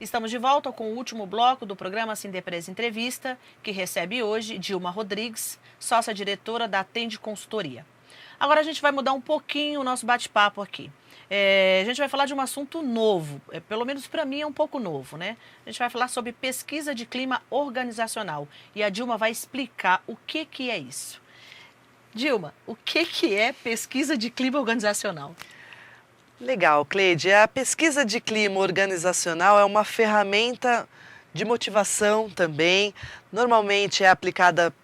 Estamos de volta com o último bloco do programa Sindepresa Entrevista, que recebe hoje Dilma Rodrigues, sócia-diretora da Atende Consultoria. Agora a gente vai mudar um pouquinho o nosso bate-papo aqui. A gente vai falar de um assunto novo, pelo menos para mim é um pouco novo, né? A gente vai falar sobre pesquisa de clima organizacional e a Dilma vai explicar o que é isso. Dilma, o que é pesquisa de clima organizacional? Legal, Cleide. A pesquisa de clima organizacional é uma ferramenta de motivação também. Normalmente é aplicada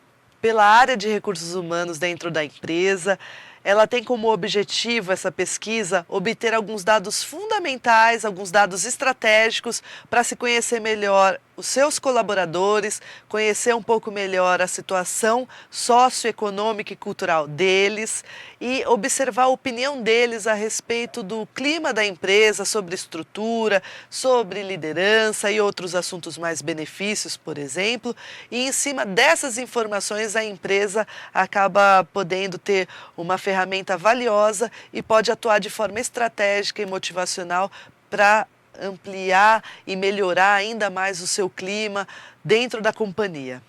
pela área de recursos humanos dentro da empresa. Ela tem como objetivo, essa pesquisa, obter alguns dados fundamentais, alguns dados estratégicos para se conhecer melhor os seus colaboradores, conhecer um pouco melhor a situação socioeconômica e cultural deles e observar a opinião deles a respeito do clima da empresa, sobre estrutura, sobre liderança e outros assuntos mais benefícios, por exemplo. E em cima dessas informações a empresa acaba podendo ter uma ferramenta valiosa e pode atuar de forma estratégica e motivacional para ampliar e melhorar ainda mais o seu clima dentro da companhia.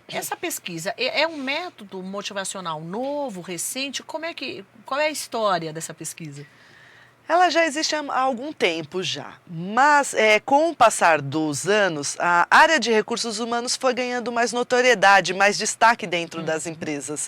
Essa pesquisa é um método motivacional novo, recente? Qual é a história dessa pesquisa? Ela já existe há algum tempo já, mas com o passar dos anos, a área de recursos humanos foi ganhando mais notoriedade, mais destaque dentro das empresas.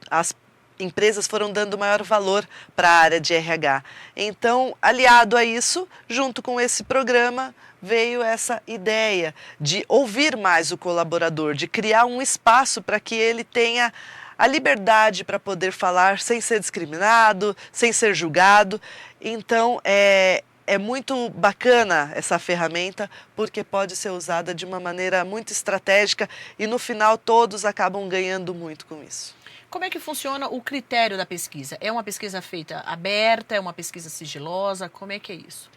As empresas foram dando maior valor para a área de RH. Então, aliado a isso, junto com esse programa, veio essa ideia de ouvir mais o colaborador, de criar um espaço para que ele tenha a liberdade para poder falar sem ser discriminado, sem ser julgado. Então, é muito bacana essa ferramenta porque pode ser usada de uma maneira muito estratégica e no final todos acabam ganhando muito com isso. Como é que funciona o critério da pesquisa? É uma pesquisa feita aberta, é uma pesquisa sigilosa? Como é que é isso?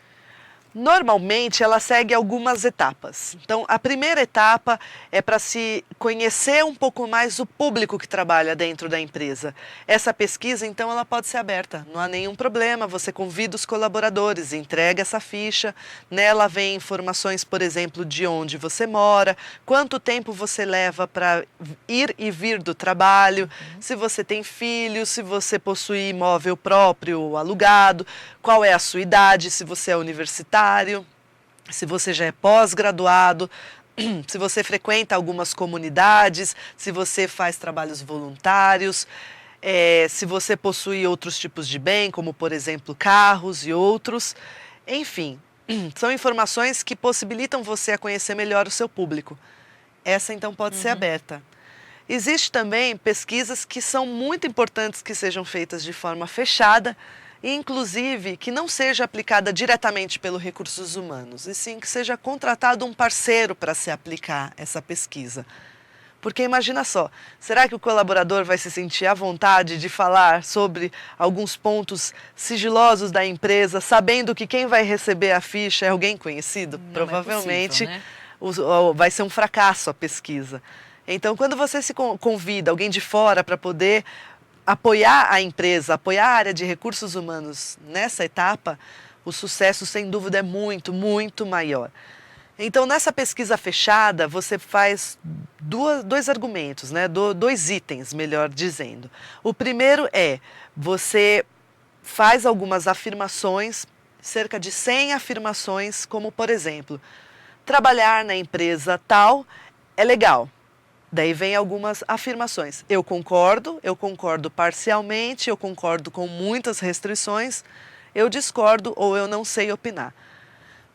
Normalmente ela segue algumas etapas. Então, a primeira etapa é para se conhecer um pouco mais o público que trabalha dentro da empresa. Essa pesquisa, então, ela pode ser aberta, não há nenhum problema. Você convida os colaboradores, entrega essa ficha. Nela vem informações, por exemplo, de onde você mora, quanto tempo você leva para ir e vir do trabalho, se você tem filhos, se você possui imóvel próprio ou alugado, qual é a sua idade, se você é universitário, se você já é pós-graduado, se você frequenta algumas comunidades, se você faz trabalhos voluntários, se você possui outros tipos de bem, como por exemplo carros e outros. Enfim, são informações que possibilitam você a conhecer melhor o seu público. Essa então pode ser aberta. Existem também pesquisas que são muito importantes que sejam feitas de forma fechada, e inclusive que não seja aplicada diretamente pelos recursos humanos, e sim que seja contratado um parceiro para se aplicar essa pesquisa. Porque imagina só, será que o colaborador vai se sentir à vontade de falar sobre alguns pontos sigilosos da empresa, sabendo que quem vai receber a ficha é alguém conhecido? Não Provavelmente é possível, né? vai ser um fracasso a pesquisa. Então, quando você se convida alguém de fora para poder apoiar a empresa, apoiar a área de recursos humanos nessa etapa, o sucesso, sem dúvida, é muito, muito maior. Então, nessa pesquisa fechada, você faz dois argumentos, né? Dois itens, melhor dizendo. O primeiro é, você faz algumas afirmações, cerca de 100 afirmações, como, por exemplo, trabalhar na empresa tal é legal. Daí vem algumas afirmações. Eu concordo parcialmente, eu concordo com muitas restrições, eu discordo ou eu não sei opinar.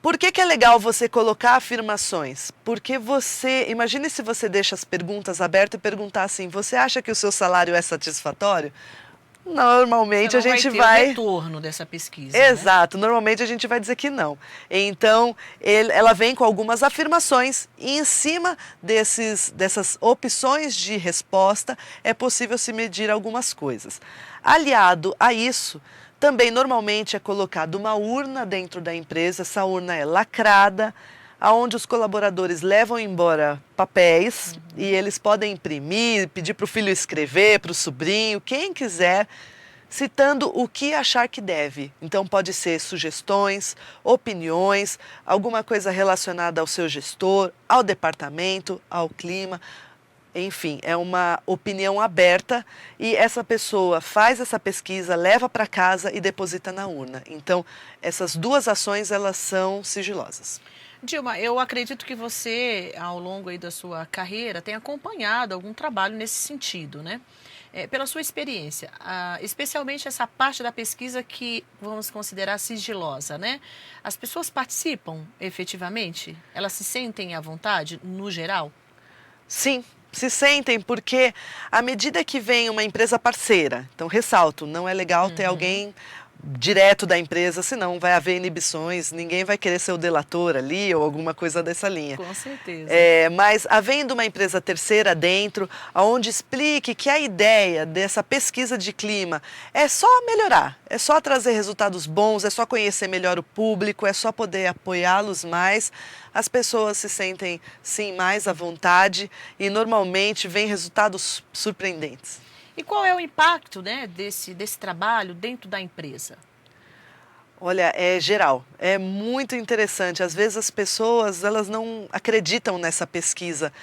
Por que é legal você colocar afirmações? Porque imagine se você deixa as perguntas abertas e perguntar assim, você acha que o seu salário é satisfatório? Normalmente a gente vai ter o retorno dessa pesquisa. Exato, né? Normalmente a gente vai dizer que não. Então, ela vem com algumas afirmações e em cima dessas opções de resposta é possível se medir algumas coisas. Aliado a isso, também normalmente é colocada uma urna dentro da empresa, essa urna é lacrada, onde os colaboradores levam embora papéis e eles podem imprimir, pedir para o filho escrever, para o sobrinho, quem quiser citando o que achar que deve. Então pode ser sugestões, opiniões, alguma coisa relacionada ao seu gestor, ao departamento, ao clima. Enfim, é uma opinião aberta e essa pessoa faz essa pesquisa, leva para casa e deposita na urna. Então, essas duas ações, elas são sigilosas. Dilma, eu acredito que você, ao longo aí da sua carreira, tem acompanhado algum trabalho nesse sentido, né? Pela sua experiência, especialmente essa parte da pesquisa que vamos considerar sigilosa, né? As pessoas participam efetivamente? Elas se sentem à vontade, no geral? Sim, se sentem, porque à medida que vem uma empresa parceira, então ressalto, não é legal ter alguém direto da empresa, senão vai haver inibições, ninguém vai querer ser o delator ali ou alguma coisa dessa linha. Com certeza. Mas havendo uma empresa terceira dentro, onde explique que a ideia dessa pesquisa de clima é só melhorar, é só trazer resultados bons, é só conhecer melhor o público, é só poder apoiá-los mais, as pessoas se sentem sim mais à vontade e normalmente vêm resultados surpreendentes. E qual é o impacto, né, desse trabalho dentro da empresa? Olha, é geral, é muito interessante. Às vezes as pessoas, elas não acreditam nessa pesquisa,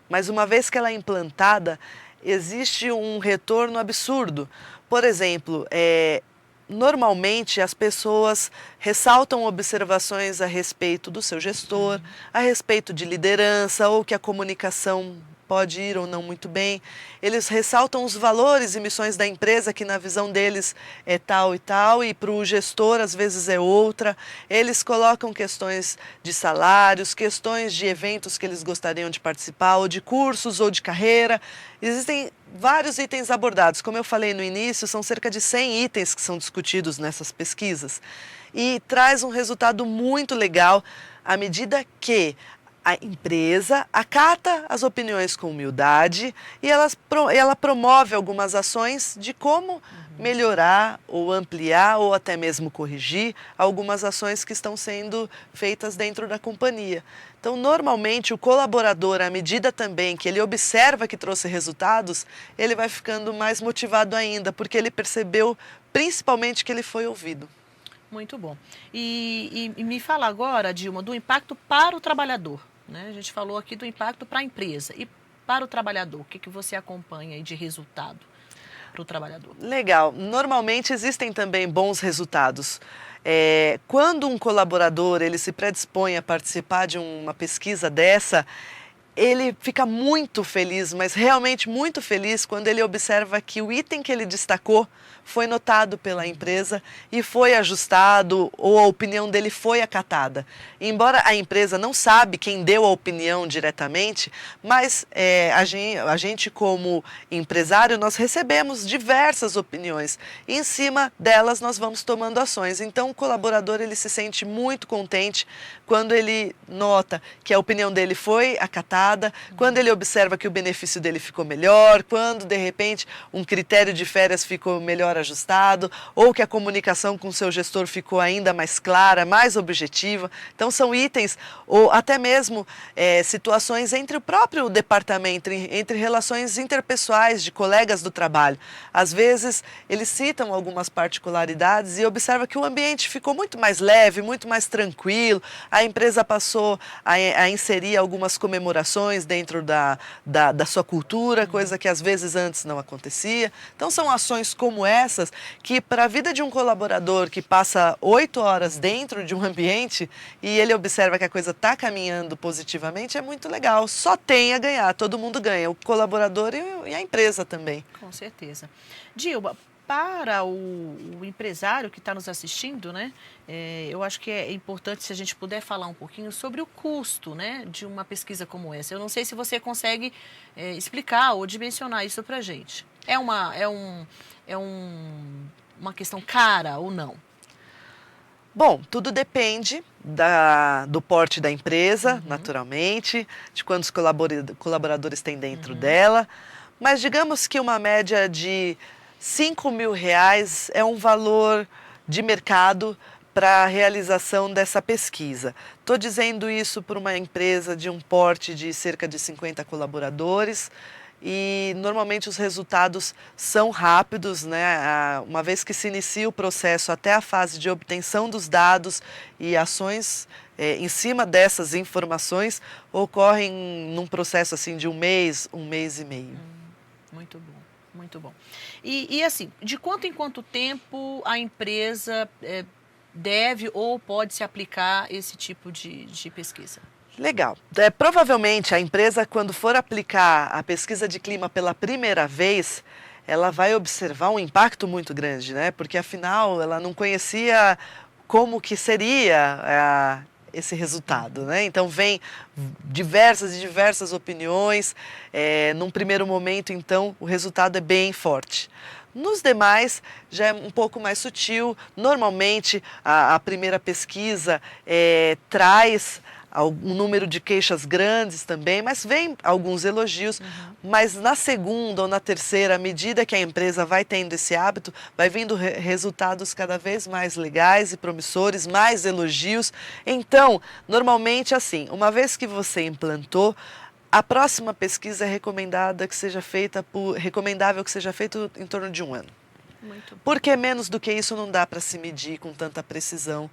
mas uma vez que ela é implantada, existe um retorno absurdo. Por exemplo, normalmente as pessoas ressaltam observações a respeito do seu gestor, a respeito de liderança ou que a comunicação pode ir ou não muito bem. Eles ressaltam os valores e missões da empresa, que na visão deles é tal e tal, e para o gestor às vezes é outra. Eles colocam questões de salários, questões de eventos que eles gostariam de participar, ou de cursos, ou de carreira. Existem vários itens abordados. Como eu falei no início, são cerca de 100 itens que são discutidos nessas pesquisas. E traz um resultado muito legal à medida que a empresa acata as opiniões com humildade e ela promove algumas ações de como melhorar ou ampliar ou até mesmo corrigir algumas ações que estão sendo feitas dentro da companhia. Então, normalmente, o colaborador, à medida também que ele observa que trouxe resultados, ele vai ficando mais motivado ainda, porque ele percebeu principalmente que ele foi ouvido. Muito bom. E me fala agora, Dilma, do impacto para o trabalhador. Né? A gente falou aqui do impacto para a empresa e para o trabalhador. O que você acompanha aí de resultado para o trabalhador? Legal. Normalmente existem também bons resultados. Quando um colaborador ele se predispõe a participar de uma pesquisa dessa, ele fica muito feliz, mas realmente muito feliz quando ele observa que o item que ele destacou foi notado pela empresa e foi ajustado ou a opinião dele foi acatada. Embora a empresa não sabe quem deu a opinião diretamente, mas a gente como empresário nós recebemos diversas opiniões e em cima delas nós vamos tomando ações. Então o colaborador ele se sente muito contente quando ele nota que a opinião dele foi acatada, quando ele observa que o benefício dele ficou melhor, quando de repente um critério de férias ficou melhor ajustado, ou que a comunicação com o seu gestor ficou ainda mais clara, mais objetiva. Então são itens, ou até mesmo situações entre o próprio departamento, entre relações interpessoais de colegas do trabalho. Às vezes eles citam algumas particularidades e observa que o ambiente ficou muito mais leve, muito mais tranquilo, a empresa passou a inserir algumas comemorações dentro da sua cultura, coisa que às vezes antes não acontecia. Então são ações como essas que para a vida de um colaborador que passa 8 horas dentro de um ambiente e ele observa que a coisa está caminhando positivamente, é muito legal. Só tem a ganhar, todo mundo ganha, o colaborador e a empresa também. Com certeza. Dilma, para o empresário que está nos assistindo, né, eu acho que é importante se a gente puder falar um pouquinho sobre o custo, né, de uma pesquisa como essa. Eu não sei se você consegue explicar ou dimensionar isso para a gente. É uma questão cara ou não? Bom, tudo depende do porte da empresa, naturalmente, de quantos colaboradores tem dentro dela, mas digamos que uma média de R$ 5.000 é um valor de mercado para a realização dessa pesquisa. Estou dizendo isso por uma empresa de um porte de cerca de 50 colaboradores e normalmente os resultados são rápidos, né? Uma vez que se inicia o processo até a fase de obtenção dos dados e ações em cima dessas informações ocorrem num processo assim de um mês e meio. Muito bom, muito bom. E assim, de quanto em quanto tempo a empresa deve ou pode se aplicar esse tipo de pesquisa? Legal. Provavelmente a empresa, quando for aplicar a pesquisa de clima pela primeira vez, ela vai observar um impacto muito grande, né? Porque afinal ela não conhecia como que seria esse resultado, né? Então vem diversas opiniões. Num primeiro momento, então, o resultado é bem forte. Nos demais, já é um pouco mais sutil. Normalmente, a primeira pesquisa traz um número de queixas grandes também, mas vem alguns elogios. Mas na segunda ou na terceira, à medida que a empresa vai tendo esse hábito, vai vindo resultados cada vez mais legais e promissores, mais elogios. Então, normalmente assim, uma vez que você implantou, a próxima pesquisa é recomendável que seja feita em torno de 1 ano. Muito bom. Porque menos do que isso não dá para se medir com tanta precisão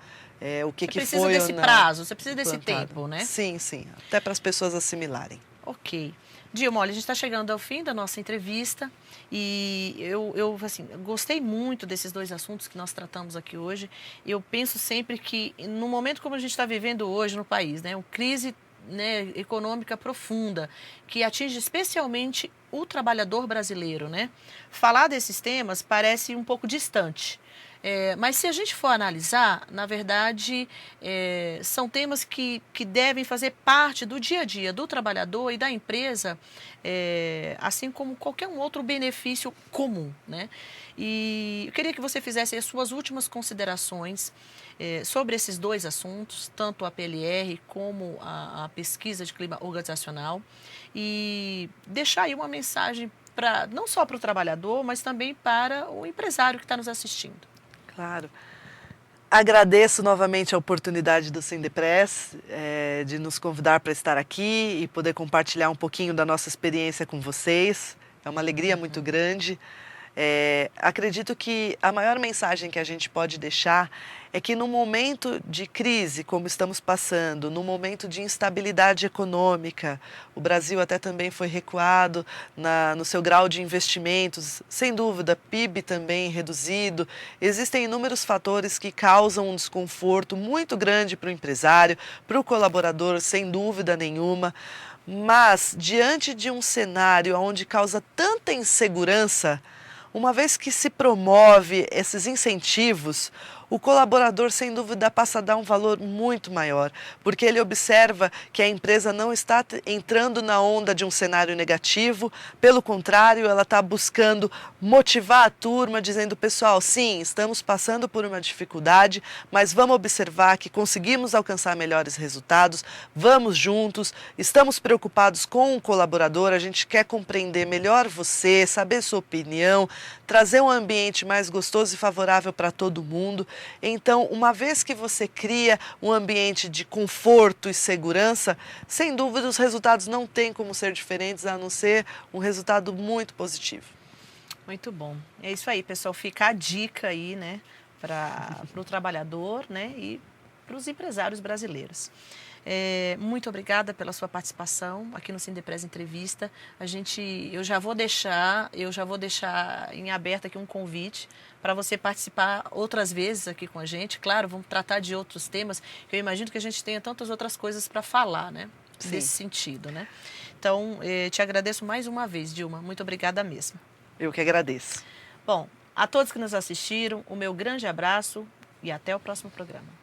o que foi ou não. Você precisa desse prazo, você precisa desse implantado. tempo, né? Sim, até para as pessoas assimilarem. Ok. Dilma, olha, a gente está chegando ao fim da nossa entrevista e eu assim, gostei muito desses 2 assuntos que nós tratamos aqui hoje. Eu penso sempre que, no momento como a gente está vivendo hoje no país, né, uma crise, né, econômica profunda, que atinge especialmente o trabalhador brasileiro, né? Falar desses temas parece um pouco distante. Mas se a gente for analisar, na verdade, são temas que devem fazer parte do dia a dia do trabalhador e da empresa, assim como qualquer um outro benefício comum, né? E eu queria que você fizesse as suas últimas considerações sobre esses 2 assuntos, tanto a PLR como a pesquisa de clima organizacional, e deixar aí uma mensagem não só para o trabalhador, mas também para o empresário que está nos assistindo. Claro. Agradeço novamente a oportunidade do Sindepress de nos convidar para estar aqui e poder compartilhar um pouquinho da nossa experiência com vocês. É uma alegria muito grande. Acredito que a maior mensagem que a gente pode deixar é que no momento de crise, como estamos passando, no momento de instabilidade econômica, o Brasil até também foi recuado no seu grau de investimentos, sem dúvida, PIB também reduzido. Existem inúmeros fatores que causam um desconforto muito grande para o empresário, para o colaborador, sem dúvida nenhuma. Mas, diante de um cenário onde causa tanta insegurança, uma vez que se promove esses incentivos, o colaborador, sem dúvida, passa a dar um valor muito maior, porque ele observa que a empresa não está entrando na onda de um cenário negativo, pelo contrário, ela está buscando motivar a turma, dizendo, pessoal, sim, estamos passando por uma dificuldade, mas vamos observar que conseguimos alcançar melhores resultados, vamos juntos, estamos preocupados com o colaborador, a gente quer compreender melhor você, saber sua opinião, trazer um ambiente mais gostoso e favorável para todo mundo. Então, uma vez que você cria um ambiente de conforto e segurança, sem dúvida os resultados não têm como ser diferentes, a não ser um resultado muito positivo. Muito bom. É isso aí, pessoal. Fica a dica aí, né, para o trabalhador, né, e para os empresários brasileiros. Muito obrigada pela sua participação aqui no Sindepress Entrevista. Eu já vou deixar em aberto aqui um convite para você participar outras vezes aqui com a gente. Claro, vamos tratar de outros temas, que eu imagino que a gente tenha tantas outras coisas para falar, né? Sim. Nesse sentido, né? Então, te agradeço mais uma vez, Dilma. Muito obrigada mesmo. Eu que agradeço. Bom, a todos que nos assistiram, o meu grande abraço e até o próximo programa.